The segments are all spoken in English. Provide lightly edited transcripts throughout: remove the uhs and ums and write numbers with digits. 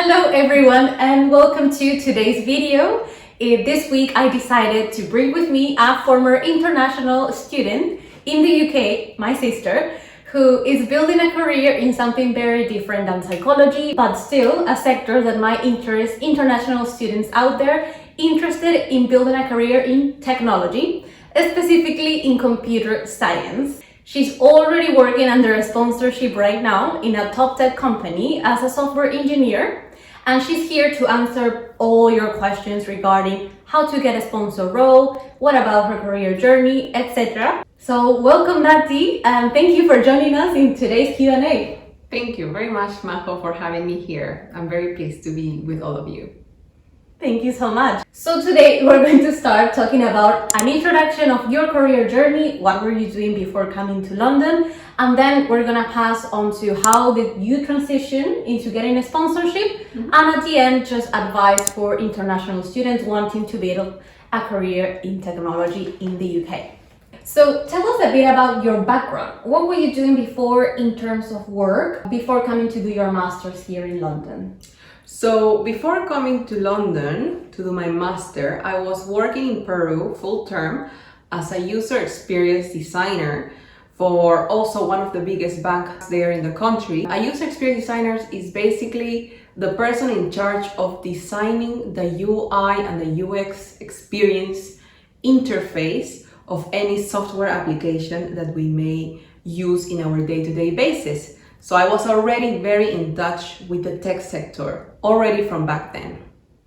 Hello everyone and welcome to today's video. This week I decided to bring with me a former international student in the UK, my sister, who is building a career in something very different than psychology, but still a sector that might interest international students out there interested in building a career in technology, specifically in computer science. She's already working under a sponsorship right now in a top tech company as a software engineer, and she's here to answer all your questions regarding how to get a sponsor role, what about her career journey, etc. So welcome Nati, and thank you for joining us in today's Q&A. Thank you very much, Majo, for having me here. I'm very pleased to be with all of you. Thank you so much. So today we're going to start talking about an introduction of your career journey, what were you doing before coming to London, and then we're gonna pass on to how did you transition into getting a sponsorship, and at the end just advice for international students wanting to build a career in technology in the UK. So tell us a bit about your background. What were you doing before in terms of work, before coming to do your master's here in London? So before coming to London to do my master, I was working in Peru full term as a user experience designer for also one of the biggest banks there in the country. A user experience designer is basically the person in charge of designing the UI and the UX experience interface of any software application that we may use in our day-to-day basis. So I was already very in touch with the tech sector already from back then.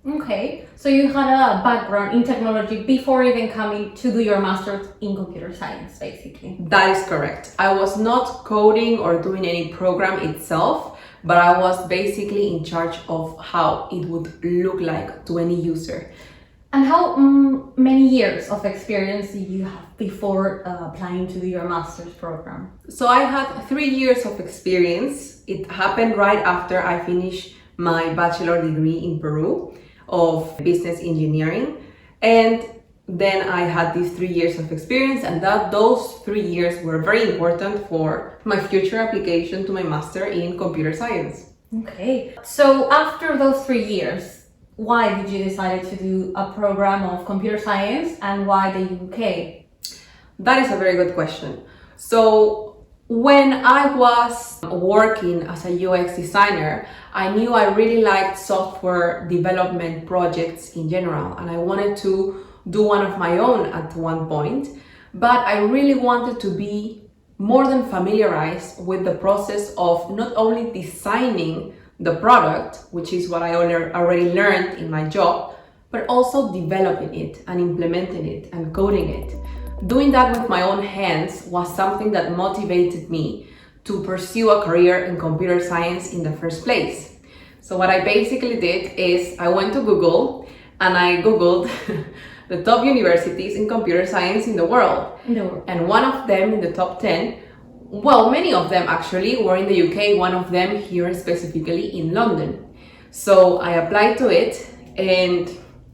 Okay, so you had a background in technology before even coming to do your master's in computer science, basically. That is correct. I was not coding or doing any program itself, but I was basically in charge of how it would look like to any user. And how many years of experience did you have before applying to do your master's program? So I had 3 years of experience. It happened right after I finished my bachelor degree in Peru of business engineering. And then I had these 3 years of experience, and those 3 years were very important for my future application to my master in computer science. Okay, so after those 3 years, why did you decide to do a program of computer science and why the UK? That is a very good question. So when I was working as a UX designer, I knew I really liked software development projects in general, and I wanted to do one of my own at one point, but I really wanted to be more than familiarized with the process of not only designing the product, which is what I already learned in my job, but also developing it and implementing it and coding it. Doing that with my own hands was something that motivated me to pursue a career in computer science in the first place. So what I basically did is I went to Google and I Googled the top universities in computer science in the world. And one of them in the top 10, well, many of them actually were in the UK, one of them here specifically in London. So I applied to it and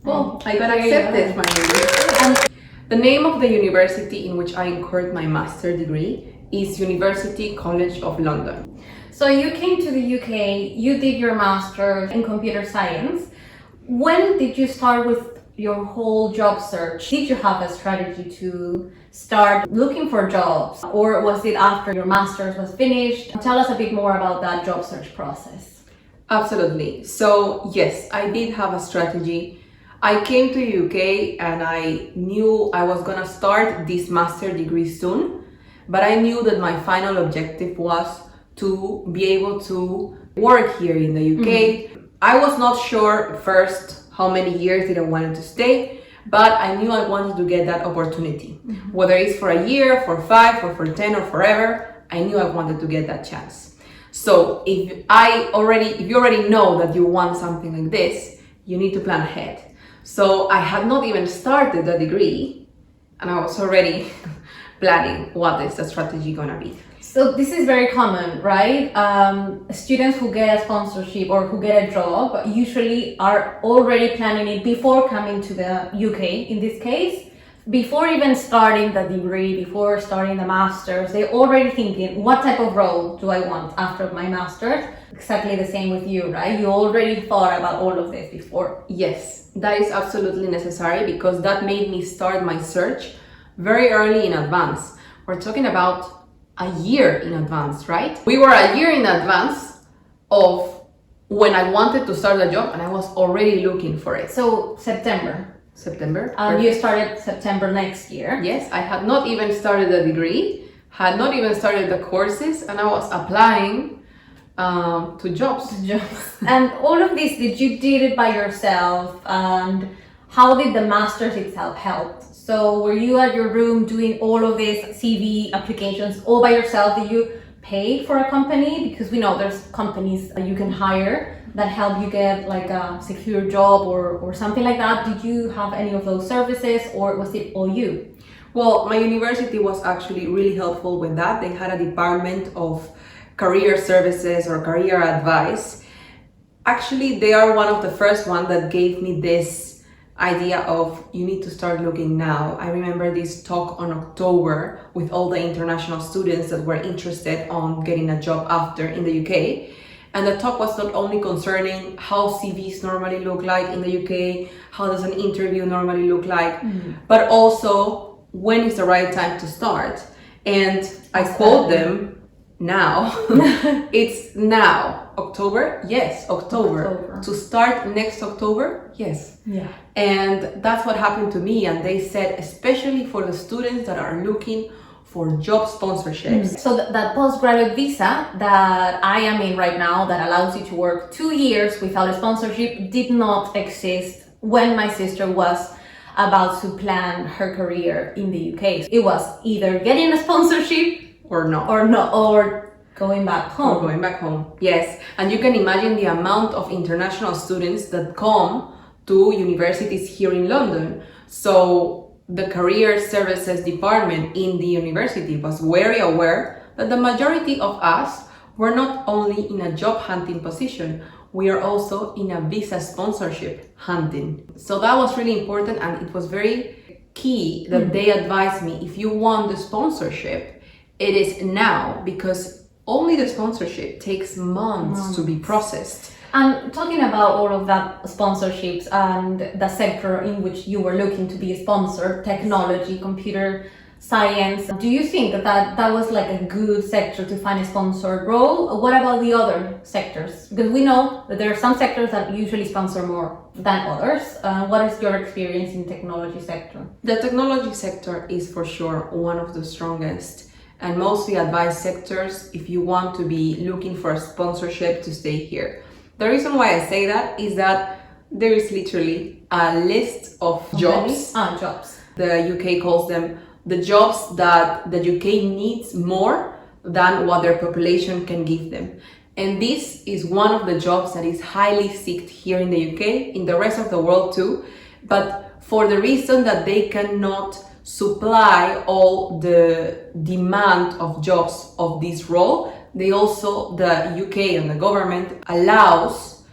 I got accepted finally. The name of the university in which I incurred my master degree is University College of London. So you came to the UK, you did your master's in computer science. When did you start with your whole job search? Did you have a strategy to start looking for jobs, or was it after your master's was finished? Tell us a bit more about that job search process. Absolutely. So yes, I did have a strategy. I came to UK and I knew I was gonna start this master degree soon, but I knew that my final objective was to be able to work here in the UK. I was not sure first how many years did I want to stay, but I knew I wanted to get that opportunity. Whether it's for a year, for 5, or for 10, or forever, I knew I wanted to get that chance. So if you already know that you want something like this, you need to plan ahead. So I had not even started the degree, and I was already planning what is the strategy gonna be. So this is very common, right? Students who get a sponsorship or who get a job usually are already planning it before coming to the UK in this case. before even starting the degree, before starting the master's, they're already thinking, what type of role do I want after my master's? Exactly the same with you, right? You already thought about all of this before. Yes, that is absolutely necessary because that made me start my search very early in advance. We're talking about a year in advance, right? We were a year in advance of when I wanted to start a job and I was already looking for it. So September. You started September next year. Yes, I had not even started the degree, had not even started the courses, and I was applying to jobs. And all of this, did you did it by yourself? And how did the master's itself help? So were you at your room doing all of these CV applications all by yourself? Did you pay for a company? Because we know there's companies that you can hire that help you get like a secure job or something like that. Did you have any of those services, or was it all you? Well, my university was actually really helpful with that. They had a department of career services or career advice. Actually, they are one of the first ones that gave me this idea of you need to start looking now. I remember this talk on October with all the international students that were interested on getting a job after in the UK. And the talk was not only concerning how CVs normally look like in the UK, how does an interview normally look like, but also when is the right time to start. And I quote them now. It's now. October? Yes, October. To start next October? Yes. Yeah. And that's what happened to me. And they said, especially for the students that are looking for job sponsorships. So that postgraduate visa that I am in right now that allows you to work 2 years without a sponsorship did not exist when my sister was about to plan her career in the UK. It was either getting a sponsorship Or not. or going back home. Or going back home, yes. And you can imagine the amount of international students that come to universities here in London. So the career services department in the university was very aware that the majority of us were not only in a job hunting position, we are also in a visa sponsorship hunting. So that was really important, and it was very key that they advised me, if you want the sponsorship, it is now, because only the sponsorship takes months to be processed. And talking about all of that sponsorships and the sector in which you were looking to be a sponsor, technology, computer science, do you think that was like a good sector to find a sponsored role? What about the other sectors? Because we know that there are some sectors that usually sponsor more than others. What is your experience in technology sector? The technology sector is for sure one of the strongest and mostly advised sectors if you want to be looking for a sponsorship to stay here. The reason why I say that is that there is literally a list of jobs. Jobs. The UK calls them the jobs that the UK needs more than what their population can give them. And this is one of the jobs that is highly sought here in the UK, in the rest of the world too, but for the reason that they cannot supply all the demand of jobs of this role, the UK and the government allows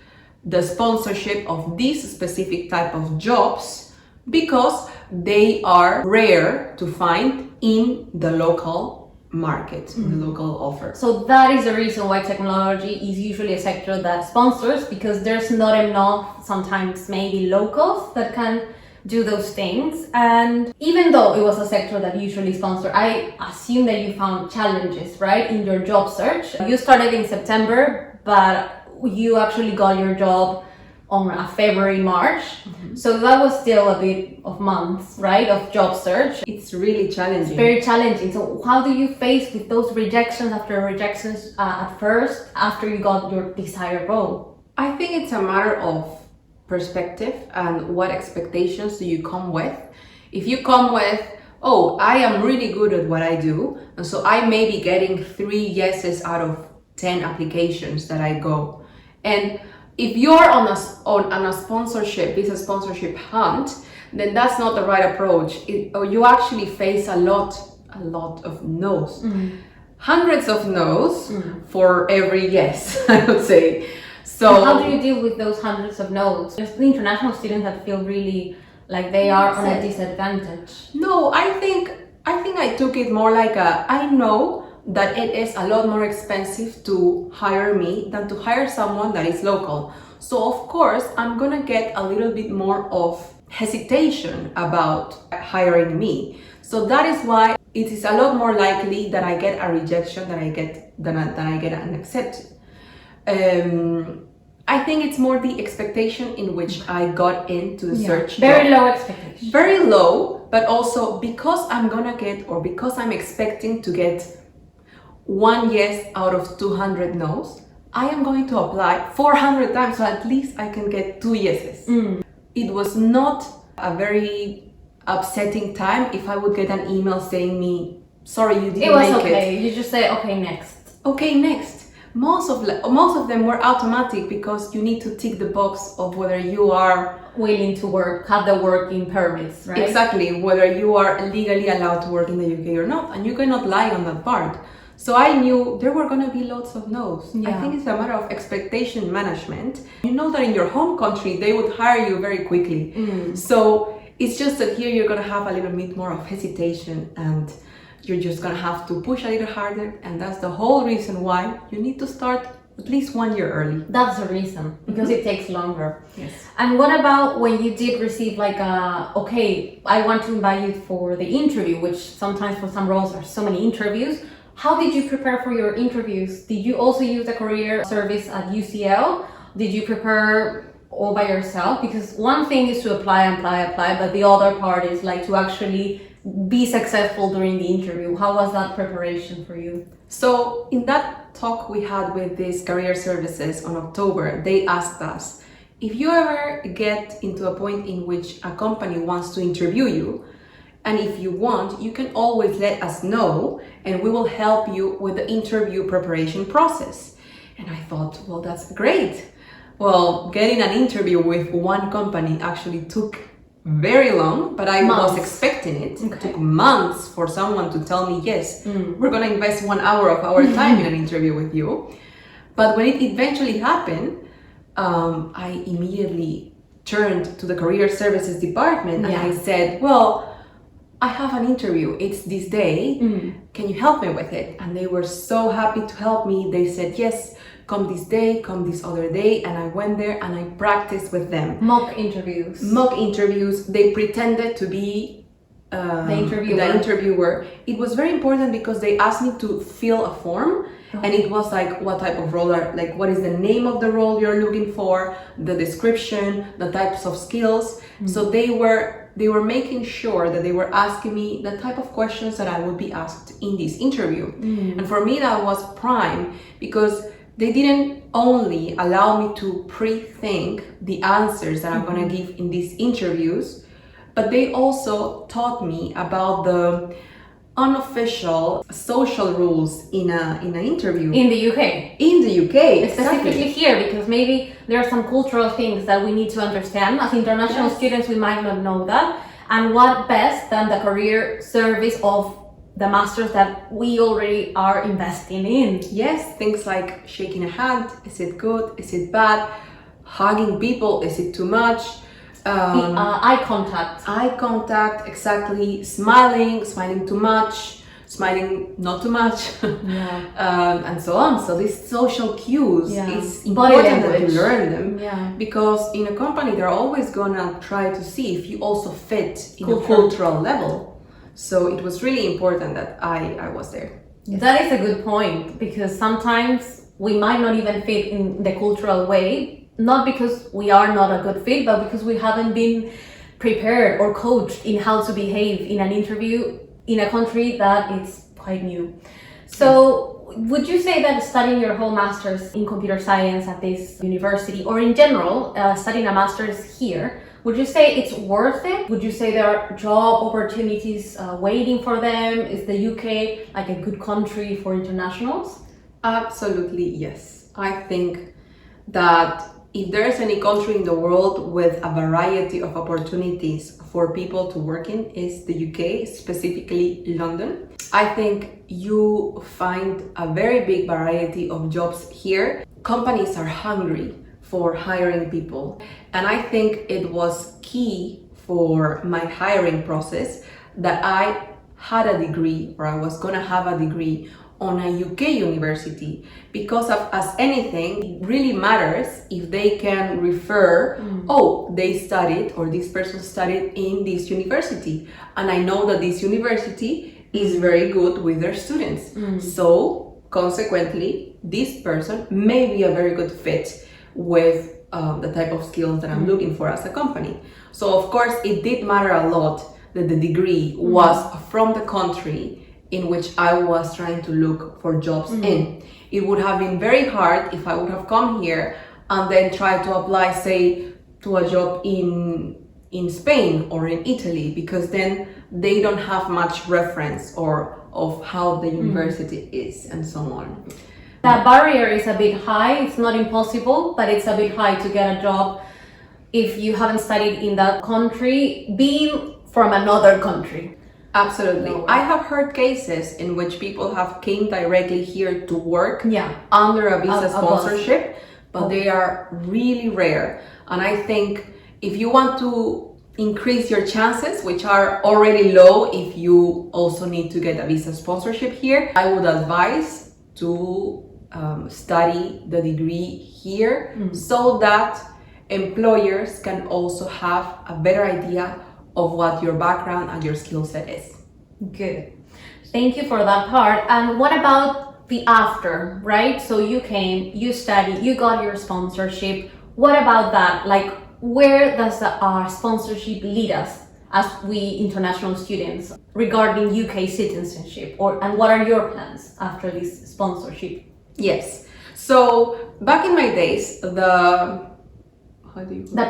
the sponsorship of this specific type of jobs because they are rare to find in the local market, in the local offer. So that is the reason why technology is usually a sector that sponsors, because there's not enough, sometimes maybe locals that can do those things. And even though it was a sector that usually sponsored, I assume that you found challenges, right, in your job search. You started in September, but you actually got your job on a February, March. So that was still a bit of months, right, of job search. It's really challenging. It's very challenging. So how do you face with those rejections after rejections at first, after you got your desired role? I think it's a matter of perspective and what expectations do you come with. If you come with, oh, I am really good at what I do, and so I may be getting 3 yeses out of 10 applications that I go. And if you're on a sponsorship, visa sponsorship hunt, then that's not the right approach. You actually face a lot of no's. Hundreds of no's for every yes, I would say. So how do you deal with those hundreds of no's? There's the international students that feel really like they are on a disadvantage? No, I think I took it more like I know that it is a lot more expensive to hire me than to hire someone that is local. So of course, I'm gonna get a little bit more of hesitation about hiring me. So that is why it is a lot more likely that I get a rejection than I get an accepted. I think it's more the expectation in which I got into the search Very job. low expectation. Very low, but also because I'm expecting to get one yes out of 200 no's, I am going to apply 400 times, so at least I can get 2 yeses. It was not a very upsetting time if I would get an email saying me, sorry, you didn't make it. It was okay. You just say, okay, next. Okay, next. Most of them were automatic because you need to tick the box of whether you are willing to work, have the working permits, right? exactly, whether you are legally allowed to work in the UK or not, and you cannot lie on that part. So I knew there were going to be lots of no's. I think it's a matter of expectation management. You know that in your home country they would hire you very quickly. So it's just that here you're going to have a little bit more of hesitation, and you're just gonna have to push a little harder, and that's the whole reason why you need to start at least 1 year early. That's the reason, because it takes longer. Yes. And what about when you did receive like okay, I want to invite you for the interview, which sometimes for some roles are so many interviews. How did you prepare for your interviews? Did you also use the career service at UCL? Did you prepare all by yourself? Because one thing is to apply, but the other part is like to actually be successful during the interview. How was that preparation for you? So in that talk we had with these career services on October, they asked us, if you ever get into a point in which a company wants to interview you, and if you want, you can always let us know and we will help you with the interview preparation process. And I thought, well, that's great. Well, getting an interview with one company actually took very long, but I was expecting it. It took months for someone to tell me, yes, we're going to invest 1 hour of our time in an interview with you. But when it eventually happened, I immediately turned to the career services department and I said, well, I have an interview, it's this day, can you help me with it? And they were so happy to help me. They said, yes, come this day, come this other day, and I went there and I practiced with them. Mock interviews. They pretended to be the interviewer. It was very important because they asked me to fill a form, and it was like, what type of role what is the name of the role you're looking for, the description, the types of skills. So they were making sure that they were asking me the type of questions that I would be asked in this interview. And for me that was prime, because they didn't only allow me to pre-think the answers that I'm going to give in these interviews, but they also taught me about the unofficial social rules in an interview. In the UK. In the UK, specifically here, because maybe there are some cultural things that we need to understand. As international students, we might not know that. And what best than the career service of the masters that we already are investing in. Yes, things like shaking a hand, is it good, is it bad? Hugging people, is it too much? Eye contact, exactly. Smiling too much, smiling not too much, and so on. So these social cues, it's important that you learn them, because in a company they're always gonna try to see if you also fit in a cultural level. So it was really important that I was there. Yes. That is a good point, because sometimes we might not even fit in the cultural way, not because we are not a good fit, but because we haven't been prepared or coached in how to behave in an interview in a country that is quite new. So would you say that studying your whole master's in computer science at this university, or in general, studying a master's here, would you say it's worth it? Would you say there are job opportunities waiting for them? Is the UK like a good country for internationals? Absolutely, yes. I think that if there's any country in the world with a variety of opportunities for people to work in, is the UK, specifically London. I think you find a very big variety of jobs here. Companies are hungry for hiring people, and I think it was key for my hiring process that I had a degree, or I was gonna have a degree on a UK university, because as anything, it really matters if they can refer, oh, they studied, or this person studied in this university, and I know that this university is very good with their students. So consequently, this person may be a very good fit with the type of skills that I'm looking for as a company. So of course, it did matter a lot that the degree was from the country in which I was trying to look for jobs in. It would have been very hard if I would have come here and then tried to apply, say, to a job in Spain or in Italy, because then they don't have much reference or of how the university is and so on. That barrier is a bit high. It's not impossible, but it's a bit high to get a job if you haven't studied in that country, being from another country. Absolutely. I have heard cases in which people have came directly here to work under a visa sponsorship, but they are really rare. And I think if you want to increase your chances, which are already low if you also need to get a visa sponsorship here, I would advise to study the degree here so that employers can also have a better idea of what your background and your skill set is. Good. Thank you for that part. And what about the after, right? So you came, you studied, you got your sponsorship. What about that? Like, where does our sponsorship lead us as we international students regarding UK citizenship? And what are your plans after this sponsorship? Yes. So back in my days, the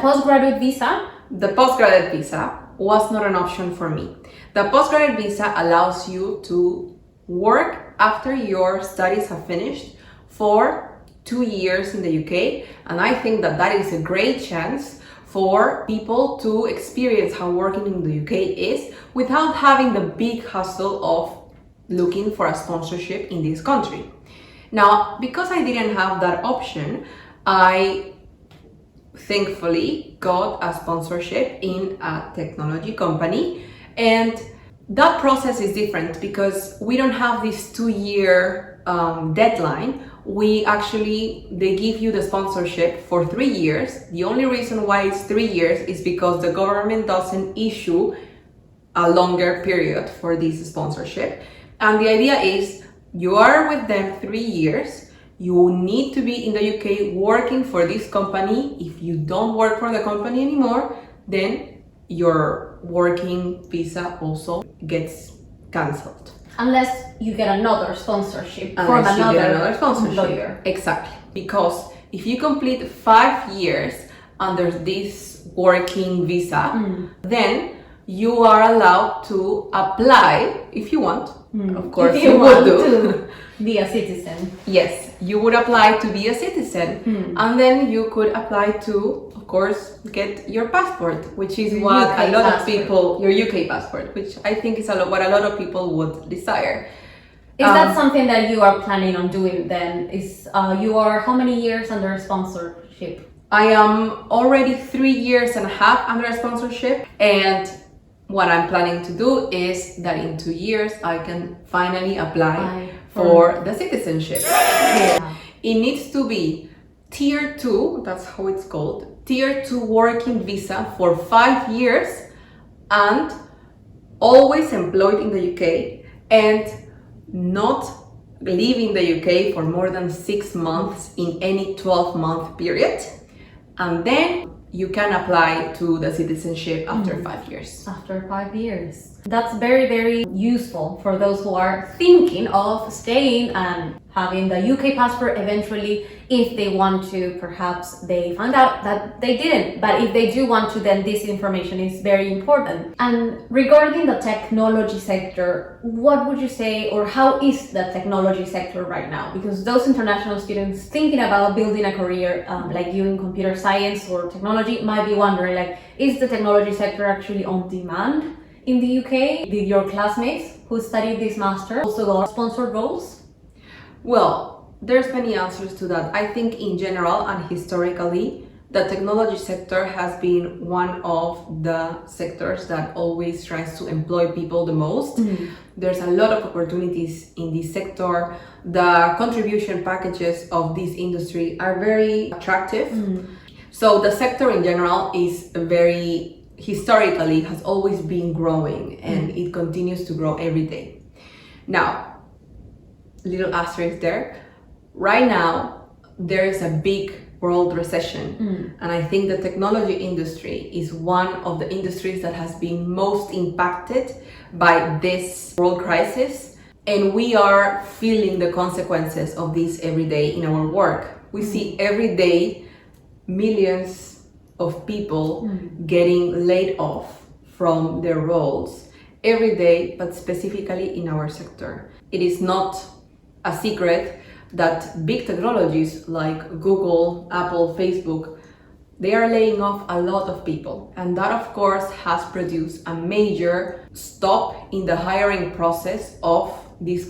postgraduate visa? The postgraduate visa was not an option for me. The postgraduate visa allows you to work after your studies have finished for 2 years in the UK, and I think that that is a great chance for people to experience how working in the UK is without having the big hustle of looking for a sponsorship in this country. Now, because I didn't have that option, I thankfully got a sponsorship in a technology company, and that process is different because we don't have this 2-year deadline. They give you the sponsorship for 3 years. The only reason why it's 3 years is because the government doesn't issue a longer period for this sponsorship, and the idea is you are with them 3 years. You need to be in the UK working for this company. If you don't work for the company anymore, then your working visa also gets cancelled. Unless you get another sponsorship from another employer. Exactly. Because if you complete 5 years under this working visa, then you are allowed to apply if you want. Of course, if you would to be a citizen. Yes, you would apply to be a citizen, and then you could apply to, of course, get your passport, which is what a lot of people, your UK passport, which I think is what a lot of people would desire. Is that something that you are planning on doing then? You are how many years under sponsorship? I am already 3 years and a half under a sponsorship, and what I'm planning to do is that in 2 years I can finally apply for the citizenship. Yeah. It needs to be Tier 2, that's how it's called, Tier 2 working visa for 5 years and always employed in the UK and not leaving the UK for more than 6 months in any 12-month period. And then you can apply to the citizenship after 5 years. After 5 years. That's very, very useful for those who are thinking of staying and having the UK passport eventually. If they want to, perhaps they found out that they didn't. But if they do want to, then this information is very important. And regarding the technology sector, what would you say, or how is the technology sector right now? Because those international students thinking about building a career like you in computer science or technology might be wondering, like, is the technology sector actually on demand in the UK? Did your classmates who studied this master also got sponsored roles? Well, there's many answers to that. I think in general and historically, The technology sector has been one of the sectors that always tries to employ people the most. There's a lot of opportunities in this sector. The contribution packages of this industry are very attractive. So the sector in general is very, historically, has always been growing, and it continues to grow every day. Now, little asterisk there. Right now, there is a big world recession, and I think the technology industry is one of the industries that has been most impacted by this world crisis, and we are feeling the consequences of this every day in our work. We see every day millions of people getting laid off from their roles every day, but specifically in our sector. It is not a secret that big technologies like Google, Apple, Facebook, they are laying off a lot of people. And that, of course, has produced a major stop in the hiring process of these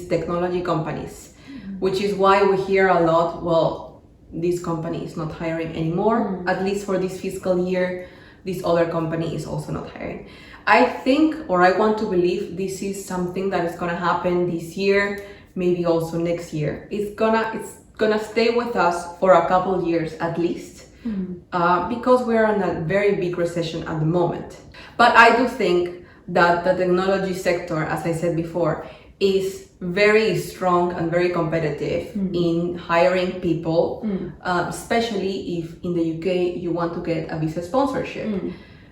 technology companies, which is why we hear a lot, well, this company is not hiring anymore, at least for this fiscal year, this other company is also not hiring. I think, or I want to believe, this is something that is gonna happen this year, maybe also next year. It's gonna stay with us for a couple years at least, because we're in a very big recession at the moment. But I do think that the technology sector, as I said before, is very strong and very competitive in hiring people, especially if in the UK you want to get a visa sponsorship.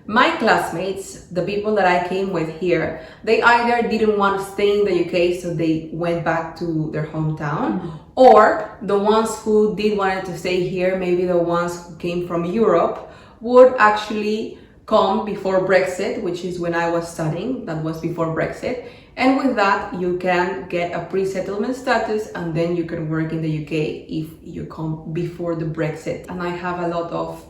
My classmates, the people that I came with here, they either didn't want to stay in the UK, so they went back to their hometown, or the ones who did want to stay here, maybe the ones who came from Europe, would actually come before Brexit, which is when I was studying, that was before Brexit. And with that, you can get a pre-settlement status, and then you can work in the UK if you come before the Brexit. And I have a lot of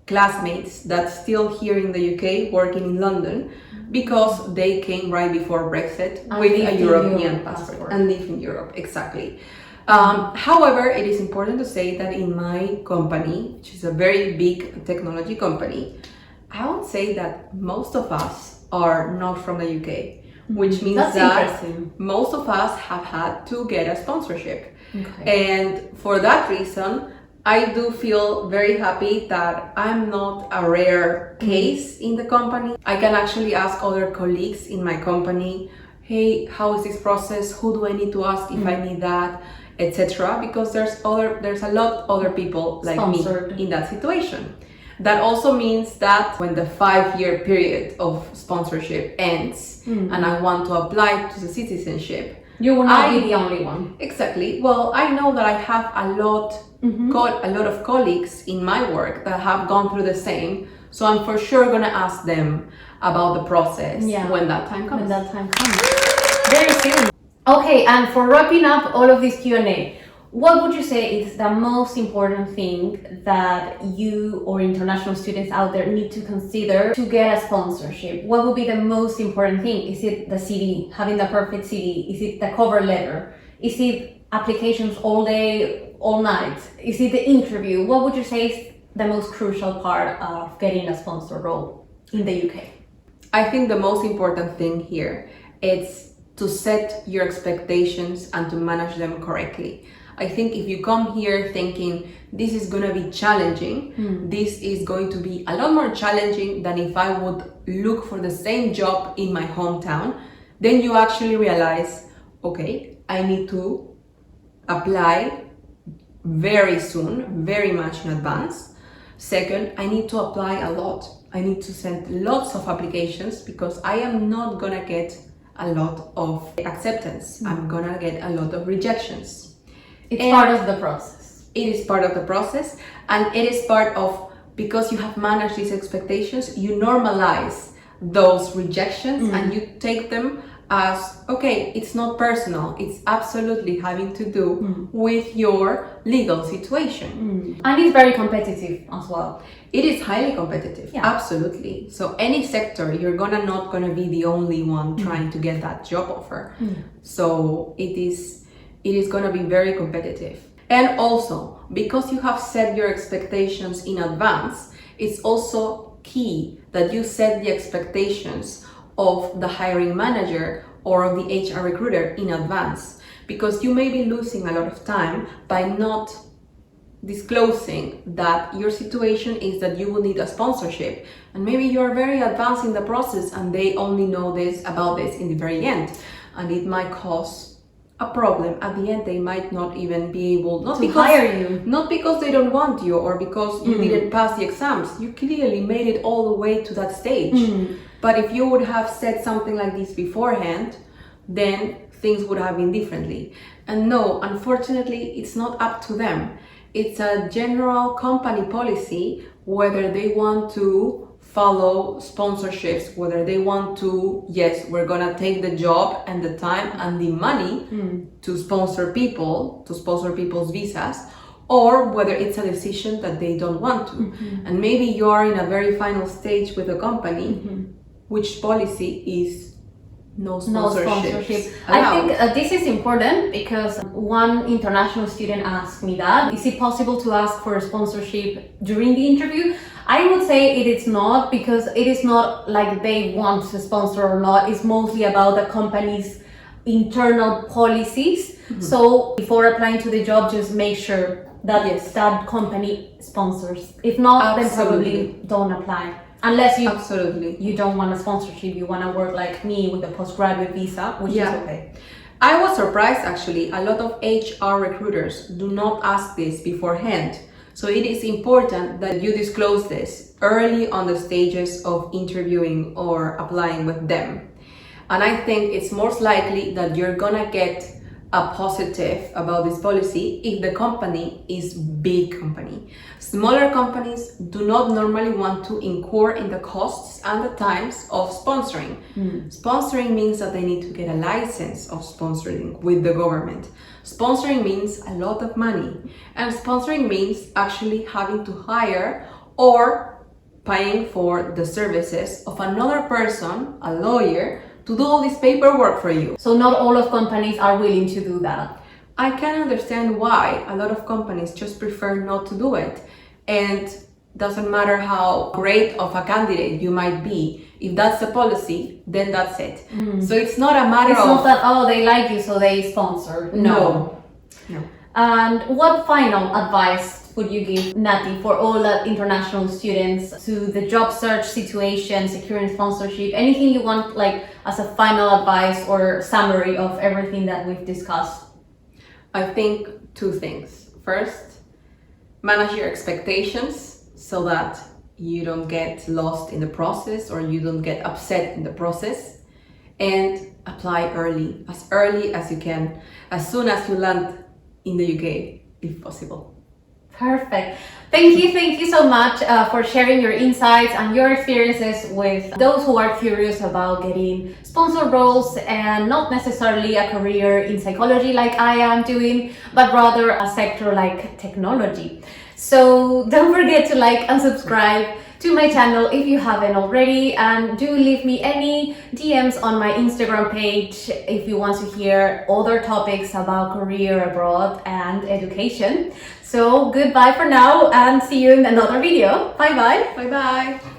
classmates that's still here in the UK working in London because they came right before Brexit with a European passport and live in Europe, exactly. However, it is important to say that in my company, which is a very big technology company, I would say that most of us are not from the UK, which means that most of us have had to get a sponsorship. And for that reason, I do feel very happy that I'm not a rare case in the company. I can actually ask other colleagues in my company, hey, how is this process? Who do I need to ask if I need that, etc. Because there's a lot of other people like me in that situation. That also means that when the 5-year period of sponsorship ends and I want to apply to the citizenship, you will not be the only one. Exactly. Well, I know that I have a lot of colleagues in my work that have gone through the same, so I'm for sure gonna ask them about the process when that time comes. Very soon. Okay, and for wrapping up all of this Q&A, what would you say is the most important thing that you or international students out there need to consider to get a sponsorship? What would be the most important thing? Is it the CV, having the perfect CV? Is it the cover letter? Is it applications all day, all night? Is it the interview? What would you say is the most crucial part of getting a sponsor role in the UK? I think the most important thing here is to set your expectations and to manage them correctly. I think if you come here thinking this is going to be challenging, this is going to be a lot more challenging than if I would look for the same job in my hometown, then you actually realize, okay, I need to apply very soon, very much in advance. Second, I need to apply a lot. I need to send lots of applications because I am not gonna get a lot of acceptance. I'm gonna get a lot of rejections. It's part of the process. It is part of the process, and it is part of, because you have managed these expectations, you normalize those rejections and you take them as, okay, it's not personal, it's absolutely having to do with your legal situation. And it's very competitive as well. It is highly competitive, absolutely. So any sector, you're not gonna be the only one trying to get that job offer. So it is gonna be very competitive. And also, because you have set your expectations in advance, it's also key that you set the expectations of the hiring manager or of the HR recruiter in advance, because you may be losing a lot of time by not disclosing that your situation is that you will need a sponsorship, and maybe you're very advanced in the process and they only know about this in the very end, and it might cause a problem. At the end, they might not even be able to hire you. Not because they don't want you or because you didn't pass the exams. You clearly made it all the way to that stage. But if you would have said something like this beforehand, then things would have been differently. And no, unfortunately, it's not up to them. It's a general company policy whether they want to follow sponsorships, whether they want to, yes, we're gonna take the job and the time and the money to sponsor people's visas, or whether it's a decision that they don't want to. And maybe you are in a very final stage with a company which policy is no sponsorship. I think this is important because one international student asked me that. Is it possible to ask for a sponsorship during the interview? I would say it is not, because it is not like they want to sponsor or not. It's mostly about the company's internal policies. So before applying to the job, just make sure that that company sponsors. If not, then probably don't apply. Unless you don't want a sponsorship, you want to work like me with a postgraduate visa, which is okay. I was surprised actually. A lot of HR recruiters do not ask this beforehand. So it is important that you disclose this early on the stages of interviewing or applying with them. And I think it's most likely that you're gonna get a positive about this policy if the company is big company. Smaller companies do not normally want to incur in the costs and the times of sponsoring. Sponsoring means that they need to get a license of sponsoring with the government. Sponsoring means a lot of money, and sponsoring means actually having to hire or paying for the services of another person, a lawyer, to do all this paperwork for you. So not all of companies are willing to do that. I can understand why a lot of companies just prefer not to do it, and doesn't matter how great of a candidate you might be. If that's the policy, then that's it. So it's not a matter of... It's not that, they like you, so they sponsor. No. And what final advice would you give, Nati, for all the international students to the job search situation, securing sponsorship, anything you want, like as a final advice or summary of everything that we've discussed? I think two things. First, manage your expectations so that you don't get lost in the process or you don't get upset in the process, and apply early as you can, as soon as you land in the UK, if possible. Perfect. Thank you so much for sharing your insights and your experiences with those who are curious about getting sponsored roles, and not necessarily a career in psychology like I am doing, but rather a sector like technology. So don't forget to like and subscribe to my channel if you haven't already, and do leave me any DMs on my Instagram page if you want to hear other topics about career abroad and education. So goodbye for now, and see you in another video. Bye bye. Bye bye.